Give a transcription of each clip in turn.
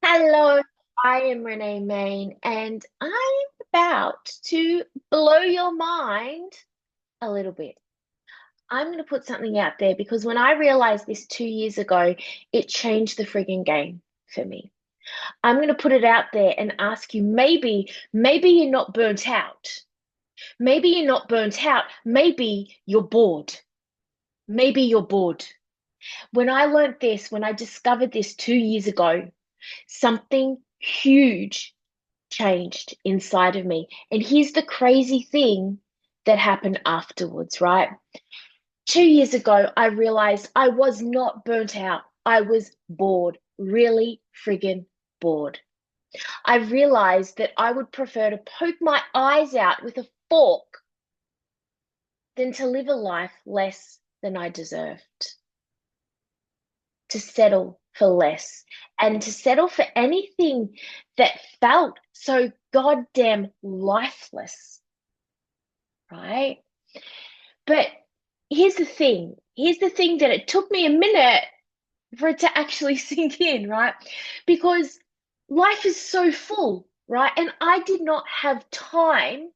Hello, I am Renee Main, and I'm about to blow your mind a little bit. I'm going to put something out there because when I realized this 2 years ago, it changed the frigging game for me. I'm going to put it out there and ask you maybe you're not burnt out. Maybe you're not burnt out. Maybe you're bored. Maybe you're bored. When I learned this, when I discovered this 2 years ago, something huge changed inside of me. And here's the crazy thing that happened afterwards, right? 2 years ago, I realized I was not burnt out. I was bored, really friggin' bored. I realized that I would prefer to poke my eyes out with a fork than to live a life less than I deserved, to settle for less and to settle for anything that felt so goddamn lifeless, right? But here's the thing. Here's the thing that it took me a minute for it to actually sink in, right? Because life is so full, right? And I did not have time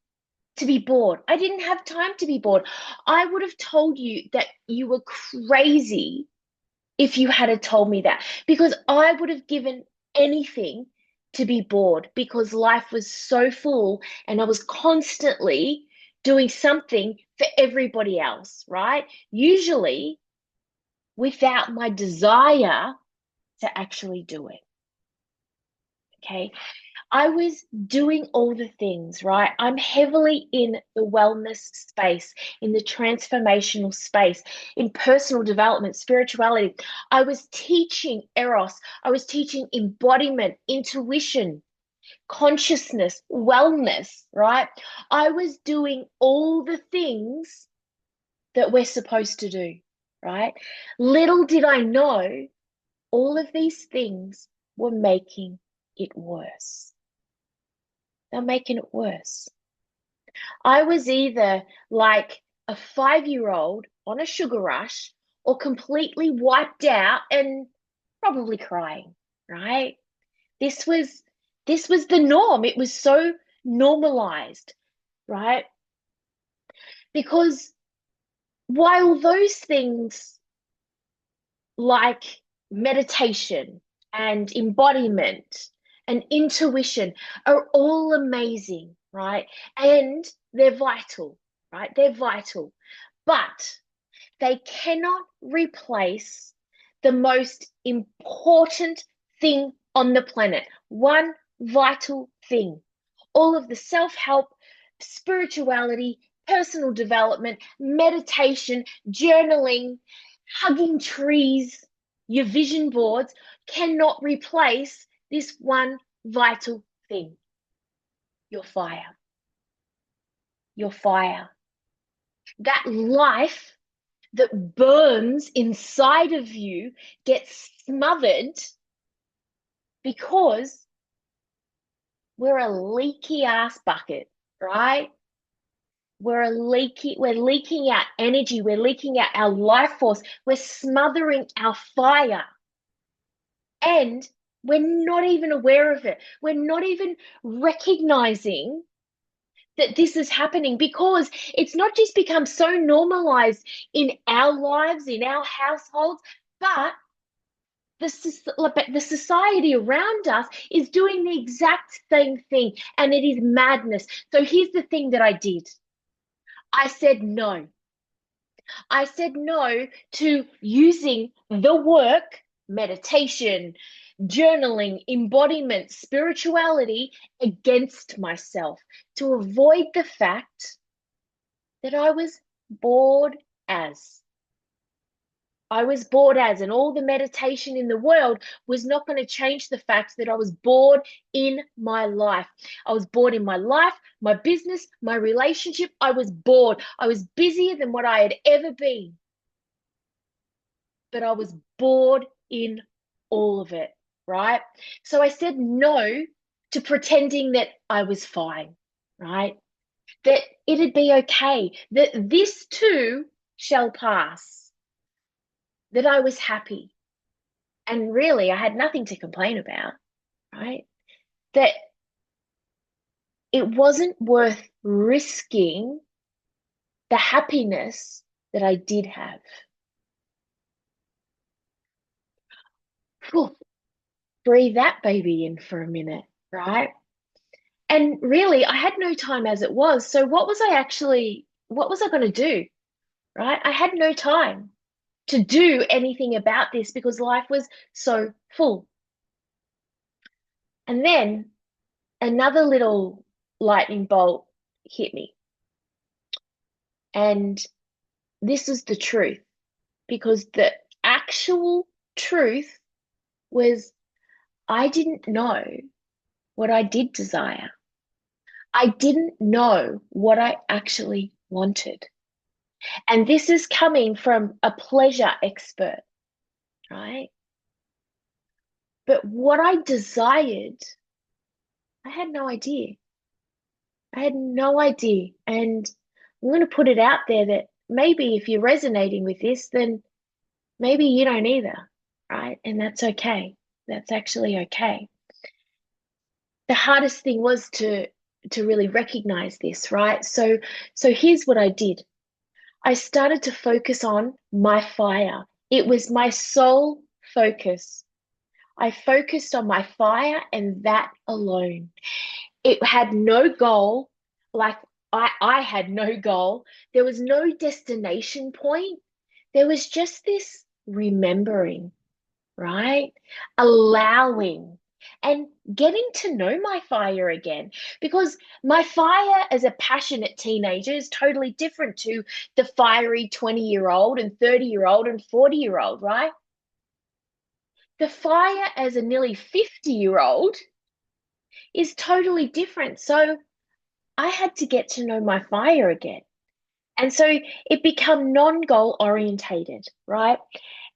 to be bored. I didn't have time to be bored. I would have told you that you were crazy if you had told me that, because I would have given anything to be bored because life was so full and I was constantly doing something for everybody else, right? Usually without my desire to actually do it. Okay. I was doing all the things, right? I'm heavily in the wellness space, in the transformational space, in personal development, spirituality. I was teaching Eros, I was teaching embodiment, intuition, consciousness, wellness, right? I was doing all the things that we're supposed to do, right? Little did I know all of these things were making it worse. They're making it worse. I was either like a 5 year old on a sugar rush or completely wiped out and probably crying, right? This was this was the norm. It was so normalized, right? Because while those things like meditation and embodiment and intuition are all amazing, right? And they're vital, right? They're vital. But they cannot replace the most important thing on the planet. One vital thing. All of the self help, spirituality, personal development, meditation, journaling, hugging trees, your vision boards cannot replace this one vital thing, your fire. Your fire. That life that burns inside of you gets smothered because we're a leaky ass bucket, right? We're leaking out energy, we're leaking out our life force, we're smothering our fire. And we're not even aware of it. We're not even recognizing that this is happening because it's not just become so normalized in our lives, in our households, but the society around us is doing the exact same thing, and it is madness. So here's the thing that I did. I said no. I said no to using the work, meditation, journaling, embodiment, spirituality against myself to avoid the fact that I was bored as. I was bored as, and all the meditation in the world was not going to change the fact that I was bored in my life. I was bored in my life, my business, my relationship. I was bored. I was busier than what I had ever been, but I was bored in all of it, right? So I said no to pretending that I was fine, right? That it'd be okay, that this too shall pass, that I was happy. And really, I had nothing to complain about. right? That it wasn't worth risking the happiness that I did have. Whew, breathe that baby in for a minute, right? And really, I had no time as it was. So what was I going to do, right? I had no time to do anything about this because life was so full. And then another little lightning bolt hit me. And this was the truth because the actual truth was I didn't know what I did desire. I didn't know what I actually wanted. And this is coming from a pleasure expert, right? But what I desired, I had no idea. I had no idea. And I'm going to put it out there that maybe if you're resonating with this, then maybe you don't either, right? And that's okay. That's actually okay. The hardest thing was to really recognize this, right? So here's what I did. I started to focus on my fire. It was my sole focus. I focused on my fire and that alone. It had no goal. Like I had no goal. There was no destination point. There was just this remembering, right? Allowing and getting to know my fire again. Because my fire as a passionate teenager is totally different to the fiery 20-year-old and 30-year-old and 40-year-old, right? The fire as a nearly 50-year-old is totally different. So I had to get to know my fire again. And so it became non-goal orientated, right?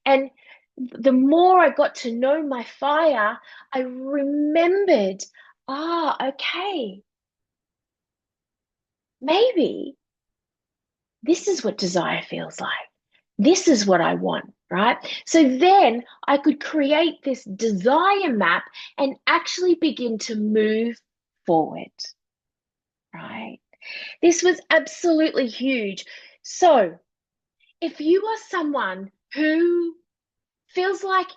And the more I got to know my fire, I remembered, okay, maybe this is what desire feels like. This is what I want, right? So then I could create this desire map and actually begin to move forward, right? This was absolutely huge. So if you are someone who feels like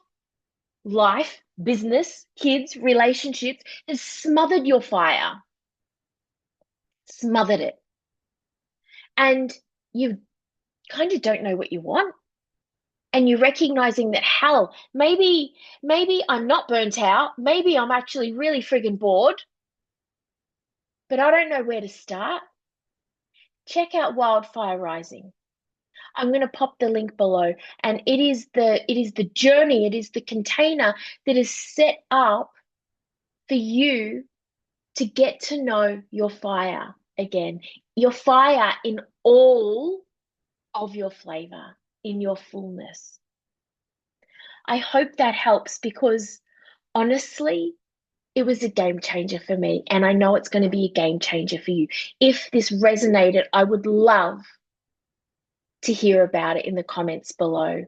life, business, kids, relationships has smothered your fire, smothered it, and you kind of don't know what you want, and you're recognizing that hell, maybe I'm not burnt out, maybe I'm actually really friggin' bored, but I don't know where to start. Check out Wildfire Rising. I'm going to pop the link below, and it is the journey, it is the container that is set up for you to get to know your fire again, your fire in all of your flavor, in your fullness. I hope that helps because honestly, it was a game changer for me, and I know it's going to be a game changer for you. If this resonated, I would love to hear about it in the comments below.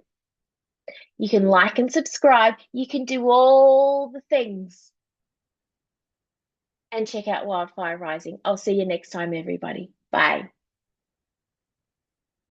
You can like and subscribe. You can do all the things and check out Wildfire Rising. I'll see you next time, everybody. Bye.